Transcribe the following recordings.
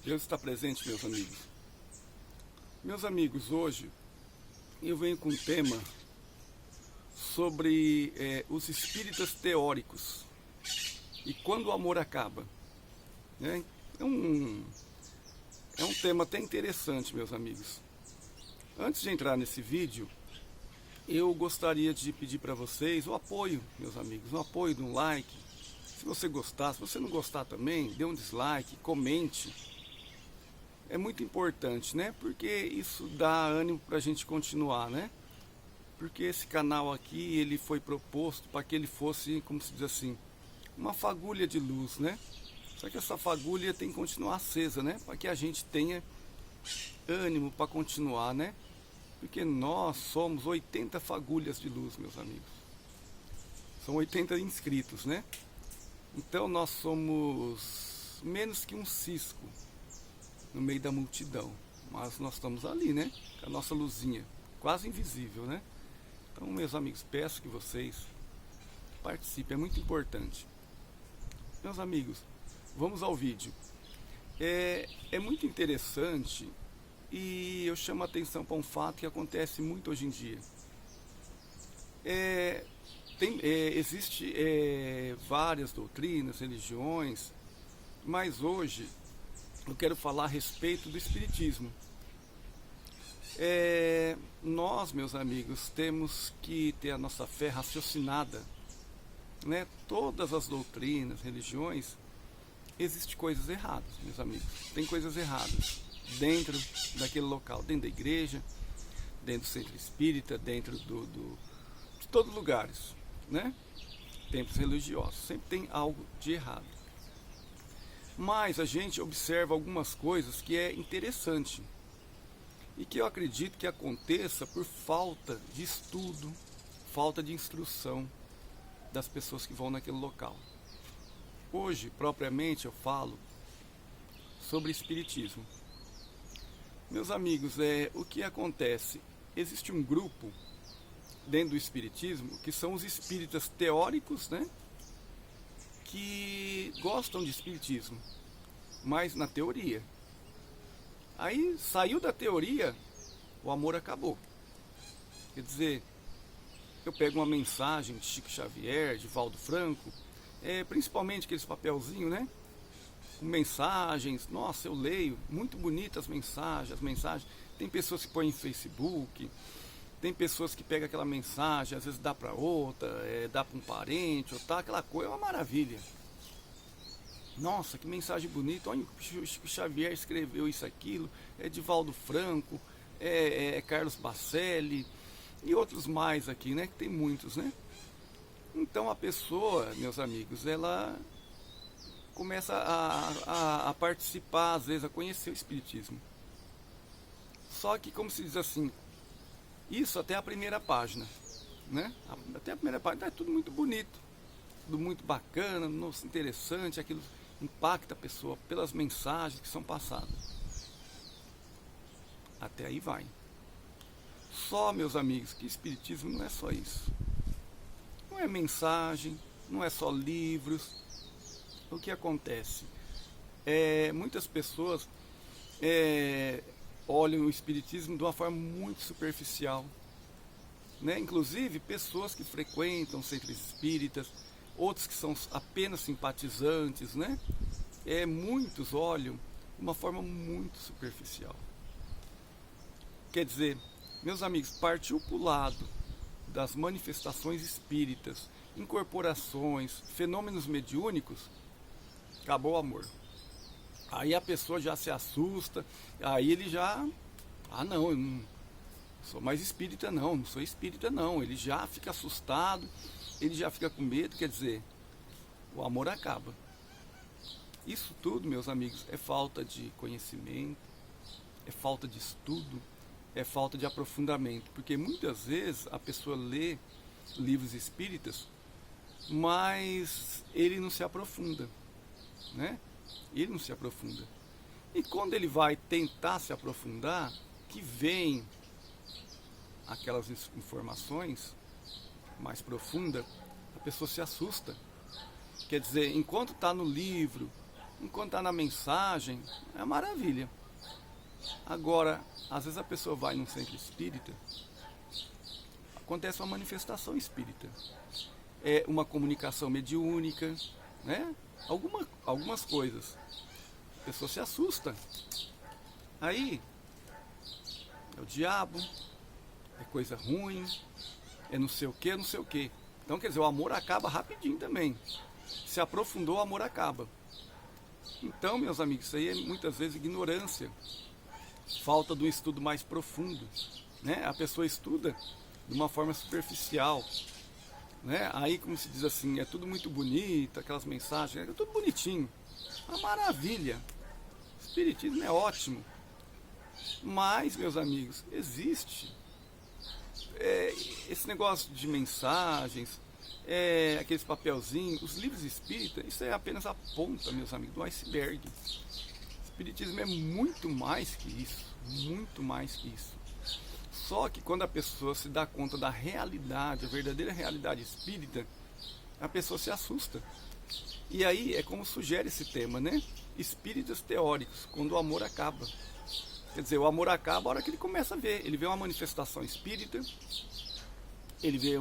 Deus está presente, meus amigos. Meus amigos, hoje eu venho com um tema sobre os espíritas teóricos e quando o amor acaba. Né? É um tema até interessante, meus amigos. Antes de entrar nesse vídeo, eu gostaria de pedir para vocês o apoio, meus amigos, o apoio de um like. Se você gostar, se você não gostar também, dê um dislike, comente. É muito importante, né? Porque isso dá ânimo para a gente continuar, né? Porque esse canal aqui, ele foi proposto para que ele fosse, como se diz assim, uma fagulha de luz, né? Só que essa fagulha tem que continuar acesa, né? Para que a gente tenha ânimo para continuar, né? Porque nós somos 80 fagulhas de luz, meus amigos. São 80 inscritos, né? Então nós somos menos que um cisco no meio da multidão, mas nós estamos ali, né? Com a nossa luzinha, quase invisível, né? Então, meus amigos, peço que vocês participem, é muito importante. Meus amigos, vamos ao vídeo. É muito interessante e eu chamo a atenção para um fato que acontece muito hoje em dia. Existe várias doutrinas, religiões, mas hoje eu quero falar a respeito do espiritismo. Nós, meus amigos, temos que ter a nossa fé raciocinada, né? Todas as doutrinas, religiões, existem coisas erradas, meus amigos. Tem coisas erradas dentro daquele local, dentro da igreja, dentro do centro espírita, dentro de todos os lugares, né? Templos religiosos, sempre tem algo de errado. Mas a gente observa algumas coisas que é interessante e que eu acredito que aconteça por falta de estudo, falta de instrução das pessoas que vão naquele local. Hoje, propriamente, eu falo sobre espiritismo. Meus amigos, o que acontece? Existe um grupo dentro do espiritismo que são os espíritas teóricos, né? Que gostam de espiritismo, mas na teoria. Aí saiu da teoria, o amor acabou. Quer dizer, eu pego uma mensagem de Chico Xavier, de Valdo Franco, principalmente aqueles papelzinhos, né? Com mensagens, nossa, eu leio, muito bonitas as mensagens. Tem pessoas que põem em Facebook, tem pessoas que pegam aquela mensagem, às vezes dá para outra, dá para um parente, ou tá, aquela coisa, é uma maravilha. Nossa, que mensagem bonita, olha, o Chico Xavier escreveu isso, aquilo, é de Valdo Franco, Carlos Bacelli e outros mais aqui, né, que tem muitos, né. Então a pessoa, meus amigos, ela começa a participar, às vezes, a conhecer o espiritismo. Só que, como se diz assim, isso até a primeira página, né? Até a primeira página é tudo muito bonito, tudo muito bacana, nossa, interessante, aquilo impacta a pessoa pelas mensagens que são passadas. Até aí vai. Só, meus amigos, que espiritismo não é só isso. Não é mensagem, não é só livros. O que acontece? Muitas pessoas olham o espiritismo de uma forma muito superficial, né? Inclusive pessoas que frequentam centros espíritas, outros que são apenas simpatizantes, né? Muitos olham de uma forma muito superficial. Quer dizer, meus amigos, partiu para o lado das manifestações espíritas, incorporações, fenômenos mediúnicos, acabou o amor. Aí a pessoa já se assusta, aí ele já, não, eu não sou mais espírita não sou espírita não, ele já fica assustado, ele já fica com medo, quer dizer, o amor acaba. Isso tudo, meus amigos, é falta de conhecimento, é falta de estudo, é falta de aprofundamento, porque muitas vezes a pessoa lê livros espíritas, mas ele não se aprofunda, né? Ele não se aprofunda. E quando ele vai tentar se aprofundar, que vem aquelas informações mais profundas, a pessoa se assusta. Quer dizer, enquanto está no livro, enquanto está na mensagem, é maravilha. Agora, às vezes a pessoa vai num centro espírita, acontece uma manifestação espírita, é uma comunicação mediúnica, né? Algumas coisas. A pessoa se assusta. Aí, é o diabo, é coisa ruim, é não sei o que, não sei o que. Então, quer dizer, o amor acaba rapidinho também. Se aprofundou, o amor acaba. Então, meus amigos, isso aí é muitas vezes ignorância, falta de um estudo mais profundo, né? A pessoa estuda de uma forma superficial, né? Aí, como se diz assim, é tudo muito bonito, aquelas mensagens, é tudo bonitinho, uma maravilha. O espiritismo é ótimo, mas, meus amigos, existe esse negócio de mensagens, aqueles papelzinhos, os livros espíritas, isso é apenas a ponta, meus amigos, do iceberg. O espiritismo é muito mais que isso, muito mais que isso. Só que quando a pessoa se dá conta da realidade, a verdadeira realidade espírita, a pessoa se assusta. E aí é como sugere esse tema, né? Espíritas teóricos, quando o amor acaba. Quer dizer, o amor acaba a hora que ele começa a ver. Ele vê uma manifestação espírita, ele vê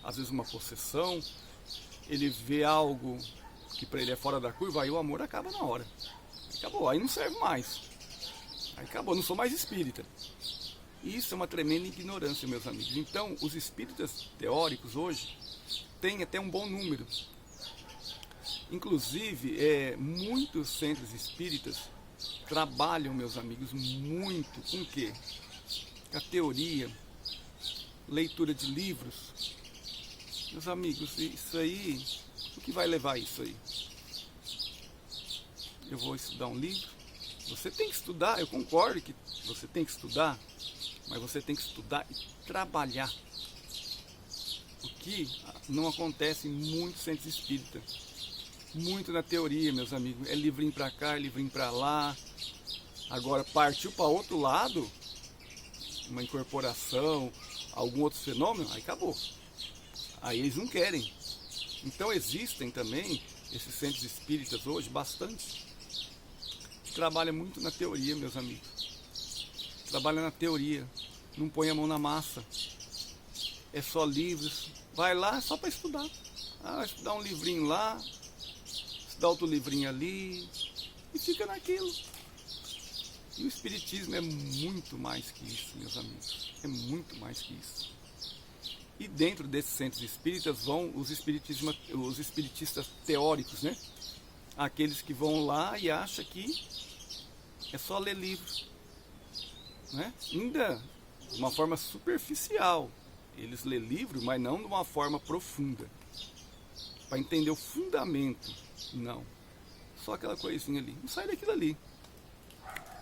às vezes uma possessão, ele vê algo que para ele é fora da curva, aí o amor acaba na hora. Acabou, aí não serve mais. Aí acabou, não sou mais espírita. Isso é uma tremenda ignorância, meus amigos. Então, os espíritas teóricos hoje têm até um bom número. Inclusive, muitos centros espíritas trabalham, meus amigos, muito com o quê? A teoria, leitura de livros. Meus amigos, isso aí, o que vai levar isso aí? Eu vou estudar um livro? Você tem que estudar, eu concordo que você tem que estudar, mas você tem que estudar e trabalhar. O que não acontece em muitos centros espíritas. Muito na teoria, meus amigos. É livrinho para cá, livrinho para lá. Agora, partiu para outro lado, uma incorporação, algum outro fenômeno, aí acabou. Aí eles não querem. Então existem também esses centros espíritas hoje, bastante, que trabalham muito na teoria, meus amigos. Trabalha na teoria, não põe a mão na massa. É só livros. Vai lá só para estudar. Estudar um livrinho lá, estudar outro livrinho ali, e fica naquilo. E o espiritismo é muito mais que isso, meus amigos. É muito mais que isso. E dentro desses centros espíritas vão os espiritistas teóricos, né? Aqueles que vão lá e acham que é só ler livros, né? Ainda de uma forma superficial. Eles lêem livro, mas não de uma forma profunda. Para entender o fundamento. Não. Só aquela coisinha ali. Não sai daquilo ali.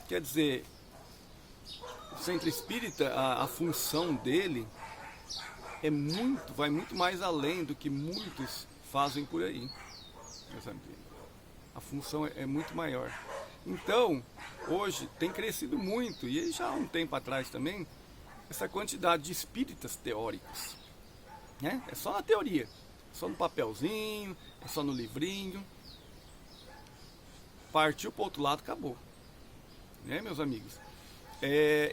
Quer dizer, o centro espírita, a função dele vai muito mais além do que muitos fazem por aí. A função é muito maior. Então, hoje tem crescido muito, e já há um tempo atrás também, essa quantidade de espíritas teóricos. Né? É só na teoria, só no papelzinho, é só no livrinho. Partiu para o outro lado, acabou. Né, meus amigos?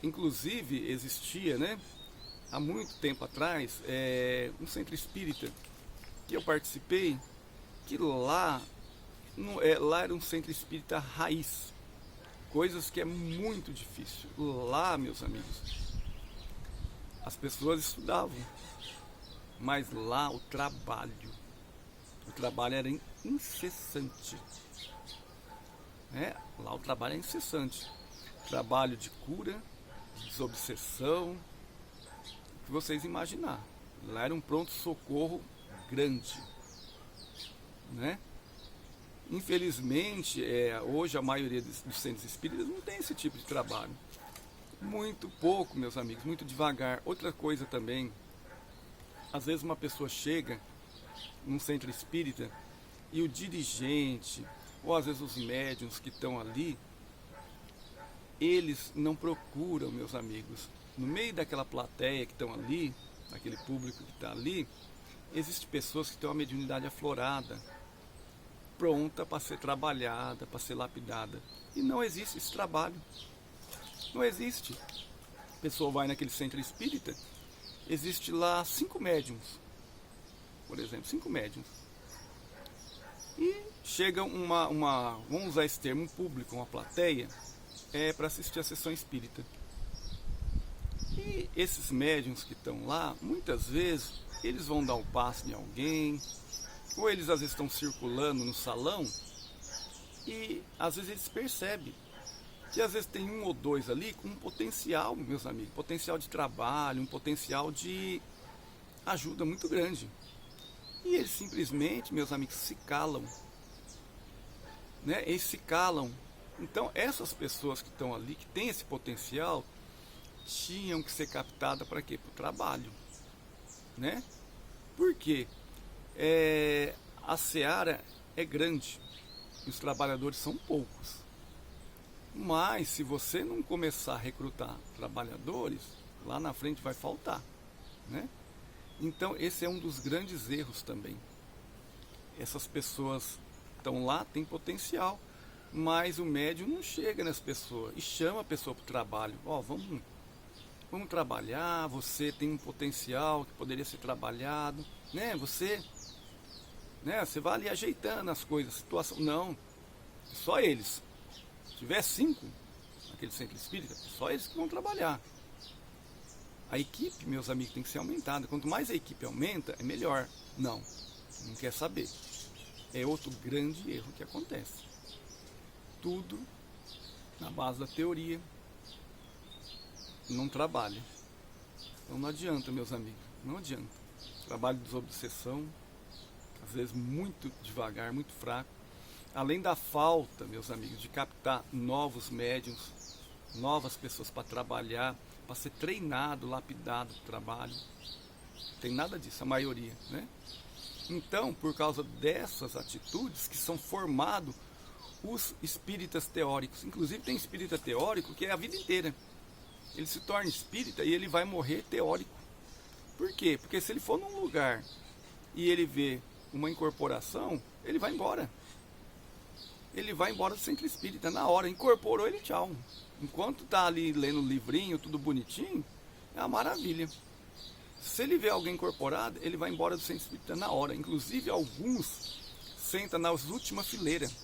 Inclusive existia, né, há muito tempo atrás, um centro espírita que eu participei, que lá era um centro espírita raiz, coisas que é muito difícil. Lá, meus amigos, as pessoas estudavam, mas lá o trabalho era incessante. Lá o trabalho é incessante. Trabalho de cura, de desobsessão, o que vocês imaginar. Lá era um pronto-socorro grande, né? Infelizmente, hoje a maioria dos centros espíritas não tem esse tipo de trabalho. Muito pouco, meus amigos, muito devagar. Outra coisa também, às vezes uma pessoa chega num centro espírita e o dirigente, ou às vezes os médiuns que estão ali, eles não procuram, meus amigos, no meio daquela plateia que estão ali, daquele público que está ali, existem pessoas que têm uma mediunidade aflorada, pronta para ser trabalhada, para ser lapidada. E não existe esse trabalho. Não existe. A pessoa vai naquele centro espírita, existe lá 5 médiums, por exemplo, 5 médiums. E chega vamos usar esse termo, um público, uma plateia, para assistir a sessão espírita. E esses médiums que estão lá, muitas vezes, eles vão dar um passe em alguém, ou eles às vezes estão circulando no salão, e às vezes eles percebem que às vezes tem 1 ou 2 ali com um potencial, meus amigos, potencial de trabalho, um potencial de ajuda muito grande. E eles simplesmente, meus amigos, se calam. Né? Eles se calam. Então essas pessoas que estão ali, que têm esse potencial, tinham que ser captadas para quê? Para o trabalho. Né? Por quê? A seara é grande e os trabalhadores são poucos. Mas se você não começar a recrutar trabalhadores, lá na frente vai faltar. Né? Então esse é um dos grandes erros também. Essas pessoas estão lá, têm potencial, mas o médium não chega nas pessoas e chama a pessoa para o trabalho. Vamos trabalhar, você tem um potencial que poderia ser trabalhado, né? Você vai ali ajeitando as coisas, a situação. Não, só eles. Se tiver 5 naquele centro espírita, só eles que vão trabalhar. A equipe, meus amigos, tem que ser aumentada. Quanto mais a equipe aumenta, é melhor. Não quer saber. É outro grande erro que acontece. Tudo na base da teoria, não trabalha. Então não adianta, meus amigos, não adianta. Trabalho de desobsessão, às vezes muito devagar, muito fraco. Além da falta, meus amigos, de captar novos médiuns, novas pessoas para trabalhar, para ser treinado, lapidado para o trabalho. Não tem nada disso, a maioria, né? Então, por causa dessas atitudes que são formados os espíritas teóricos. Inclusive tem espírita teórico que é a vida inteira. Ele se torna espírita e ele vai morrer teórico. Por quê? Porque se ele for num lugar e ele vê uma incorporação, ele vai embora. Ele vai embora do centro espírita na hora. Incorporou, ele tchau. Enquanto está ali lendo o livrinho, tudo bonitinho, é uma maravilha. Se ele vê alguém incorporado, ele vai embora do centro espírita na hora. Inclusive, alguns sentam nas últimas fileiras.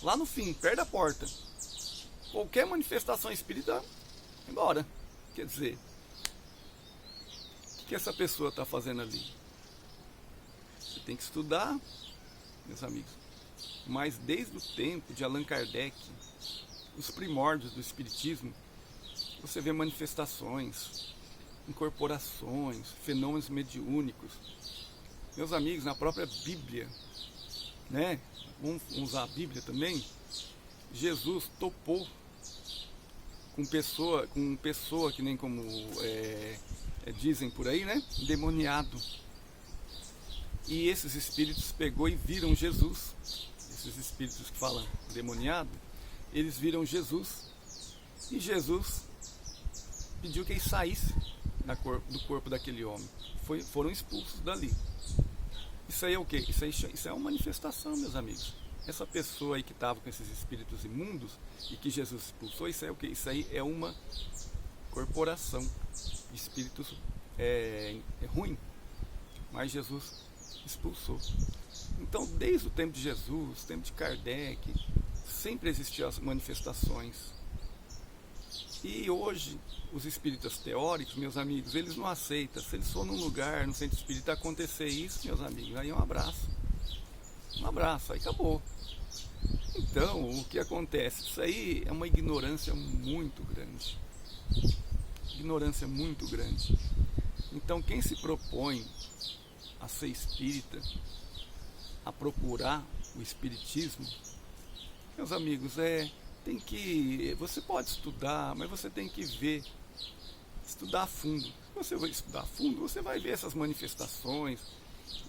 Lá no fim, perto da porta. Qualquer manifestação espírita, vai embora. Quer dizer, o que essa pessoa está fazendo ali? Você tem que estudar, meus amigos. Mas desde o tempo de Allan Kardec, os primórdios do espiritismo, você vê manifestações, incorporações, fenômenos mediúnicos. Meus amigos, na própria Bíblia, né? Vamos usar a Bíblia também. Jesus topou com pessoa que nem como dizem por aí, né? Endemoniado. E esses espíritos pegou e viram Jesus. Esses espíritos que falam endemoniado, eles viram Jesus. E Jesus pediu que ele saísse do corpo daquele homem. Foram expulsos dali. Isso aí é o quê? Isso é uma manifestação, meus amigos. Essa pessoa aí que estava com esses espíritos imundos e que Jesus expulsou, isso aí é o quê? Isso aí é uma corporação de espíritos ruim. Mas Jesus expulsou. Então, desde o tempo de Jesus, tempo de Kardec, sempre existiam as manifestações. E hoje, os espíritas teóricos, meus amigos, eles não aceitam. Se eles forem num lugar, no centro espírita, acontecer isso, meus amigos, aí é um abraço. Um abraço, aí acabou. Então, o que acontece? Isso aí é uma ignorância muito grande. Ignorância muito grande. Então, quem se propõe a ser espírita, a procurar o espiritismo, meus amigos, você pode estudar, mas você tem que ver, estudar a fundo. Se você vai estudar a fundo, você vai ver essas manifestações,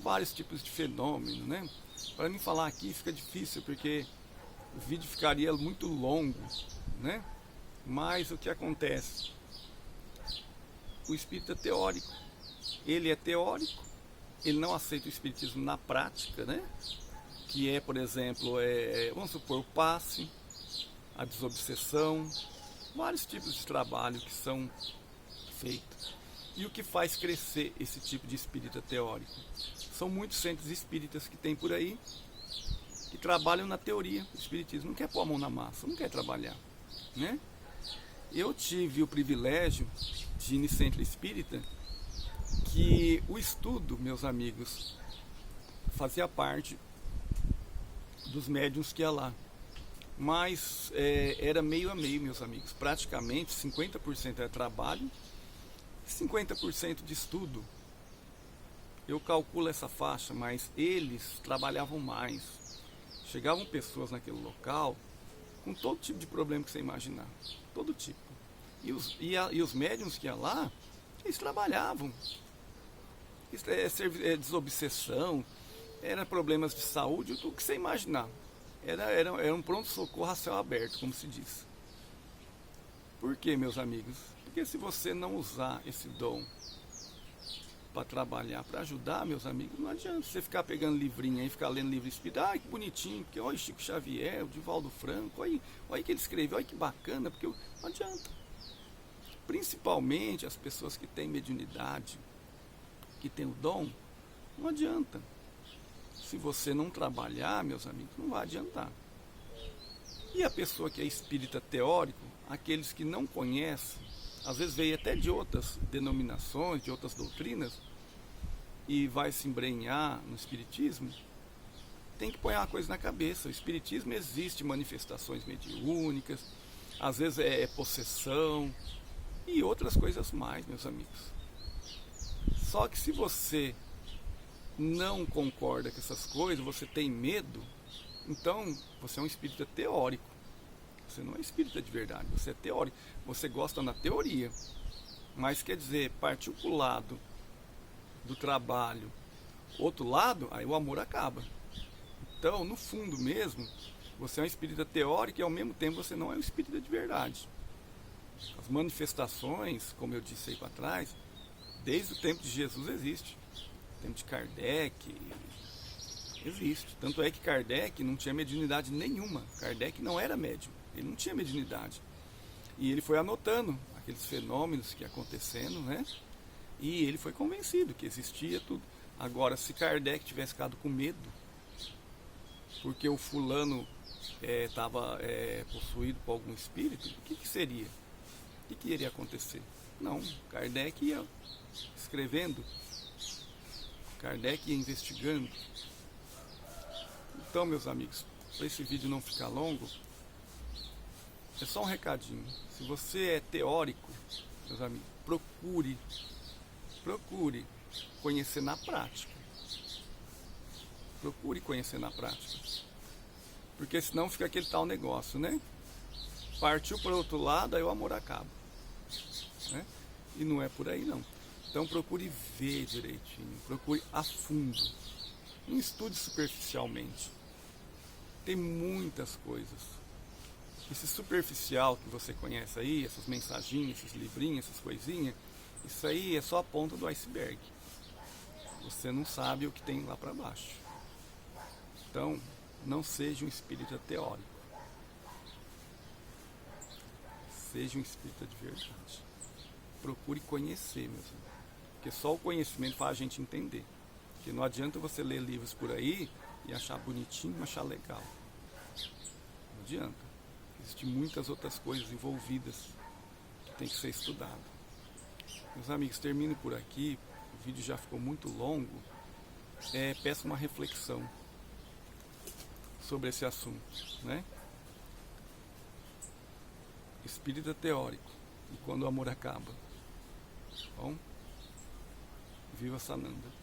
vários tipos de fenômenos, né? Para mim falar aqui fica difícil, porque o vídeo ficaria muito longo, né? Mas o que acontece? O espírito é teórico. Ele é teórico, ele não aceita o espiritismo na prática, né? que é, por exemplo, vamos supor, o passe, a desobsessão, vários tipos de trabalho que são feitos. E o que faz crescer esse tipo de espírita teórico? São muitos centros espíritas que tem por aí, que trabalham na teoria do espiritismo, não quer pôr a mão na massa, não quer trabalhar, né? Eu tive o privilégio de ir em centro espírita, que o estudo, meus amigos, fazia parte dos médiuns que ia lá. Mas era meio a meio, meus amigos. Praticamente 50% era trabalho, 50% de estudo. Eu calculo essa faixa, mas eles trabalhavam mais. Chegavam pessoas naquele local com todo tipo de problema que você imaginar. Todo tipo. E os médiuns que iam lá, eles trabalhavam. Desobsessão, era problemas de saúde, tudo que você imaginar. Era um pronto-socorro a céu aberto, como se diz. Por quê, meus amigos? Porque se você não usar esse dom para trabalhar, para ajudar, meus amigos, não adianta você ficar pegando livrinho aí, ficar lendo livro espírita. Ai, que bonitinho, porque olha Chico Xavier, o Divaldo Franco, olha que ele escreveu, olha que bacana, porque não adianta. Principalmente as pessoas que têm mediunidade, que têm o dom, não adianta. Se você não trabalhar, meus amigos, não vai adiantar. E a pessoa que é espírita teórico, aqueles que não conhecem, às vezes veio até de outras denominações, de outras doutrinas, e vai se embrenhar no espiritismo, tem que pôr uma coisa na cabeça. O espiritismo existe manifestações mediúnicas, às vezes é possessão, e outras coisas mais, meus amigos. Só que se você não concorda com essas coisas, você tem medo, então você é um espírita teórico. Você não é espírita de verdade, você é teórico. Você gosta na teoria, mas quer dizer, partiu para o lado do trabalho, outro lado, aí o amor acaba. Então, no fundo mesmo, você é um espírita teórico e ao mesmo tempo você não é um espírita de verdade. As manifestações, como eu disse aí para trás, desde o tempo de Jesus existe. O tempo de Kardec existe. Tanto é que Kardec não tinha mediunidade nenhuma. Kardec não era médium, ele não tinha mediunidade. E ele foi anotando aqueles fenômenos que iam acontecendo, né? E ele foi convencido que existia tudo. Agora, se Kardec tivesse ficado com medo, porque o fulano estava possuído por algum espírito, o que seria? O que iria acontecer? Não, Kardec ia escrevendo, Kardec ia investigando. Então, meus amigos, para esse vídeo não ficar longo, é só um recadinho. Se você é teórico, meus amigos, procure conhecer na prática. Procure conhecer na prática. Porque senão fica aquele tal negócio, né? Partiu para o outro lado, aí o amor acaba. Né? E não é por aí não. Então procure ver direitinho, procure a fundo. Não estude superficialmente. Tem muitas coisas. Esse superficial que você conhece aí, essas mensaginhas, esses livrinhos, essas coisinhas, isso aí é só a ponta do iceberg. Você não sabe o que tem lá para baixo. Então, não seja um espírita teórico. Seja um espírita de verdade. Procure conhecer, meus amigos. Porque só o conhecimento faz a gente entender. Porque não adianta você ler livros por aí e achar bonitinho, achar legal. Não adianta. Existem muitas outras coisas envolvidas que tem que ser estudado. Meus amigos, termino por aqui. O vídeo já ficou muito longo. Peço uma reflexão sobre esse assunto, né? Espírita teórico. E quando o amor acaba. Bom, viva Sananda.